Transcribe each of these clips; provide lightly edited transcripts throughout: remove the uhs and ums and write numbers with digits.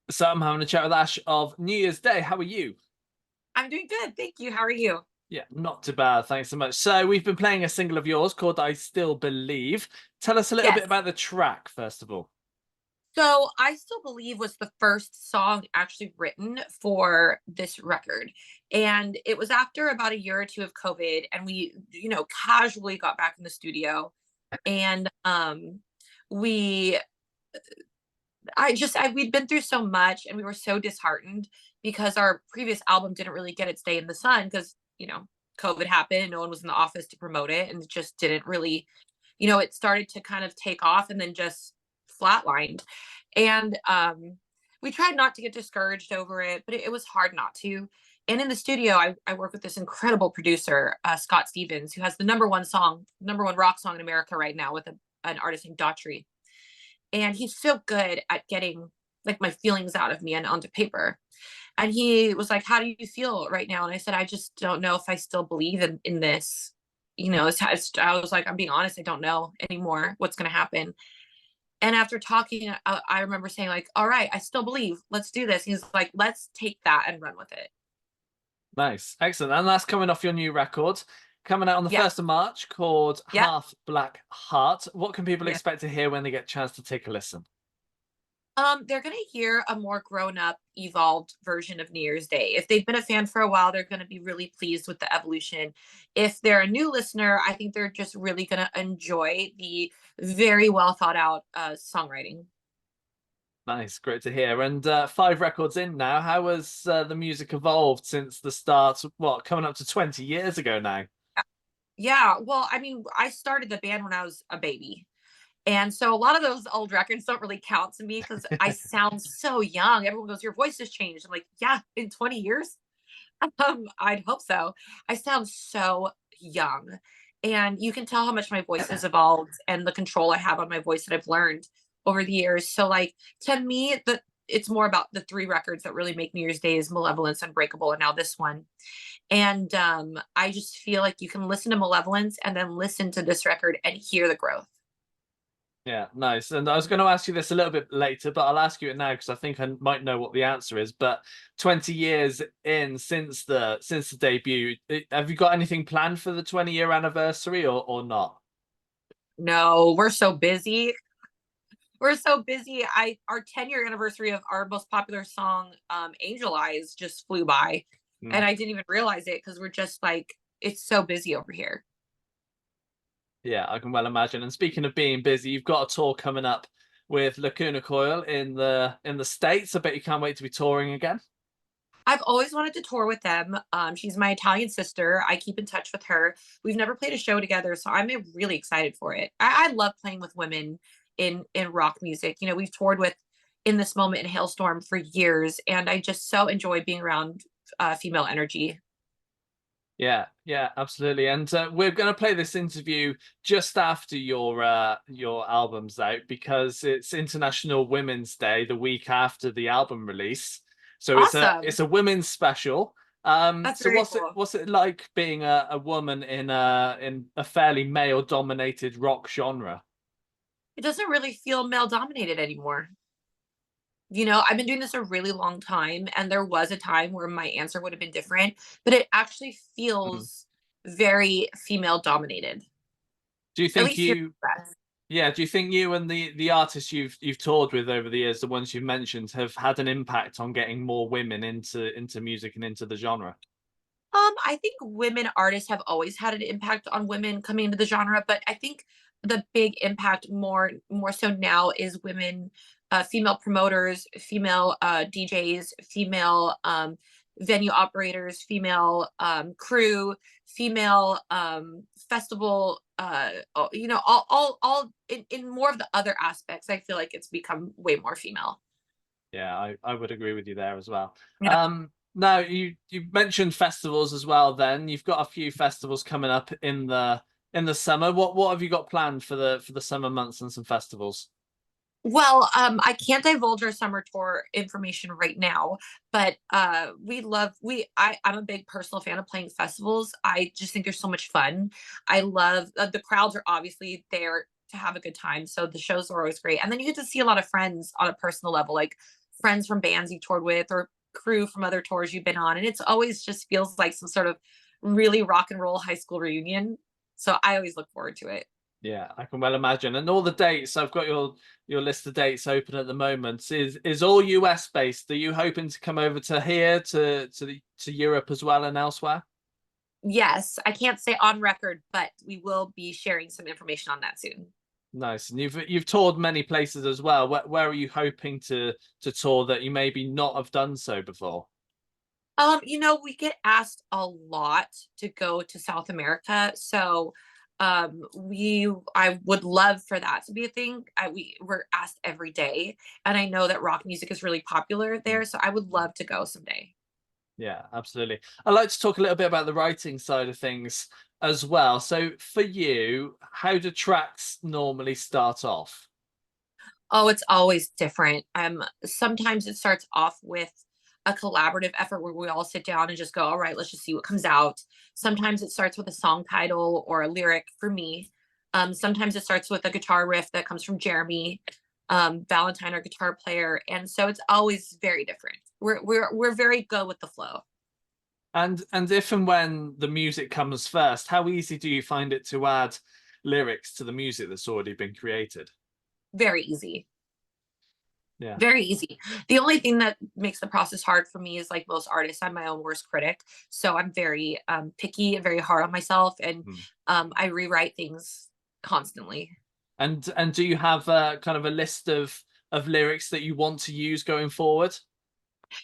So I'm having a chat with Ash of New Year's Day. How are you? I'm doing good. Thank you. How are you? Yeah, not too bad. Thanks so much. So we've been playing a single of yours called I Still Believe. Tell us a little bit Yes. about the track, first of all. So I Still Believe was the first song actually written for this record. And it was after about a year or two of COVID, and we, casually got back in the studio. And we we'd been through so much and we were so disheartened because our previous album didn't really get its day in the sun because, COVID happened and no one was in the office to promote it, and it just didn't really, it started to kind of take off and then just flatlined. And we tried not to get discouraged over it, but it was hard not to. And in the studio, I work with this incredible producer, Scott Stevens, who has the number one rock song in America right now with an artist named Daughtry. And he's so good at getting like my feelings out of me and onto paper. And he was like, "How do you feel right now?" And I said, "I just don't know if I still believe in this." I was like, "I'm being honest. I don't know anymore what's going to happen." And after talking, I remember saying, like, "All right, I still believe. Let's do this." He's like, "Let's take that and run with it." Nice. Excellent. And that's coming off your new record, coming out on the Yeah. 1st of March called Yep. Half Black Heart. What can people Yeah. expect to hear when they get a chance to take a listen? They're gonna hear a more grown-up, evolved version of New Year's Day. If they've been a fan for a while, they're gonna be really pleased with the evolution. If they're a new listener, I think they're just really gonna enjoy the very well thought out songwriting. Nice. Great to hear. And 5 records in now. How has the music evolved since the start? What, coming up to 20 years ago now? Yeah, well, I mean, I started the band when I was a baby. And so a lot of those old records don't really count to me because I sound so young. Everyone goes, "Your voice has changed." I'm like, "Yeah, in 20 years." I'd hope so. I sound so young. And you can tell how much my voice has evolved and the control I have on my voice that I've learned over the years. So like to me, it's more about the three records that really make New Year's Day is Malevolence, Unbreakable, and now this one. And I just feel like you can listen to Malevolence and then listen to this record and hear the growth. Yeah, nice. And I was going to ask you this a little bit later, but I'll ask you it now because I think I might know what the answer is. But 20 years in since the debut, have you got anything planned for the 20-year anniversary or not? No, we're so busy. We're so busy. I Our 10-year anniversary of our most popular song, Angel Eyes, just flew by. Hmm. And I didn't even realize it because we're just like, it's so busy over here. Yeah, I can well imagine. And speaking of being busy, you've got a tour coming up with Lacuna Coil in the States. I bet you can't wait to be touring again. I've always wanted to tour with them. She's my Italian sister. I keep in touch with her. We've never played a show together, so I'm really excited for it. I love playing with women in rock music. We've toured with In This Moment and Hailstorm for years, and I just so enjoy being around female energy. Yeah, yeah, absolutely. And we're going to play this interview just after your album's out because it's International Women's Day, the week after the album release. So it's a Awesome. it's a women's special. That's So very what's it cool. what's it like being a woman in a fairly male dominated rock genre? It doesn't really feel male dominated anymore. I've been doing this a really long time, and there was a time where my answer would have been different, but it actually Mhm. feels very female dominated, Do you at think least here you in the US. Yeah, do you think you and the artists you've toured with over the years, the ones you've mentioned, have had an impact on getting more women into music and into the genre? I think women artists have always had an impact on women coming into the genre, but I think the big impact more so now is women, female promoters, female DJs, female venue operators, female crew, female festival. All in more of the other aspects. I feel like it's become way more female. Yeah, I would agree with you there as well. Yeah. Now you mentioned festivals as well. Then you've got a few festivals coming up in the summer. What have you got planned for the summer months and some festivals? Well, I can't divulge our summer tour information right now, but I'm a big personal fan of playing festivals. I just think they're so much fun. I love the crowds are obviously there to have a good time, so the shows are always great. And then you get to see a lot of friends on a personal level, like friends from bands you toured with or crew from other tours you've been on. And it's always just feels like some sort of really rock and roll high school reunion. So I always look forward to it. Yeah, I can well imagine. And all the dates, I've got your list of dates open at the moment. Is all US based? Are you hoping to come over to here to Europe as well and elsewhere? Yes, I can't say on record, but we will be sharing some information on that soon. Nice. And you've toured many places as well. Where are you hoping to tour that you maybe not have done so before? We get asked a lot to go to South America. So I would love for that to be a thing. We're asked every day. And I know that rock music is really popular there. So I would love to go someday. Yeah, absolutely. I'd like to talk a little bit about the writing side of things as well. So for you, how do tracks normally start off? Oh, it's always different. Sometimes it starts off with a collaborative effort where we all sit down and just go, all right, let's just see what comes out. Sometimes it starts with a song title or a lyric for me. Sometimes it starts with a guitar riff that comes from Jeremy, Valentine, our guitar player. And so it's always very different. We're very good with the flow. And if and when the music comes first, how easy do you find it to add lyrics to the music that's already been created? Very easy. Yeah. Very easy. The only thing that makes the process hard for me is like most artists, I'm my own worst critic. So I'm very picky and very hard on myself. And I rewrite things constantly. And do you have kind of a list of lyrics that you want to use going forward?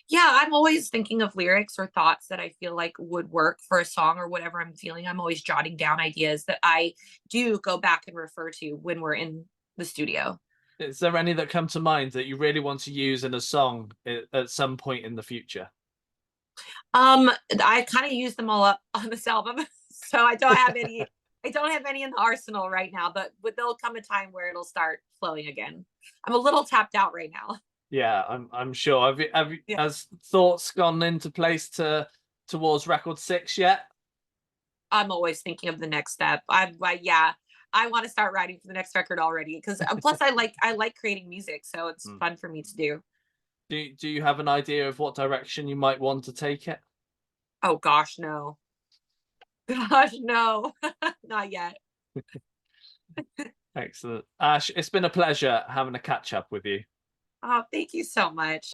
Yeah, I'm always thinking of lyrics or thoughts that I feel like would work for a song or whatever I'm feeling. I'm always jotting down ideas that I do go back and refer to when we're in the studio. Is there any that come to mind that you really want to use in a song at some point in the future? I kind of used them all up on this album, so I don't have any. I don't have any in the arsenal right now, but there'll come a time where it'll start flowing again. I'm a little tapped out right now. Yeah, I'm sure. Yeah. Has thoughts gone into place towards record 6 yet? I'm always thinking of the next step. Yeah, I want to start writing for the next record already because plus I like creating music, so it's fun for me to do. Do you have an idea of what direction you might want to take it? Oh gosh, no. Gosh, no. Not yet. Excellent. Ash, it's been a pleasure having a catch up with you. Oh, thank you so much.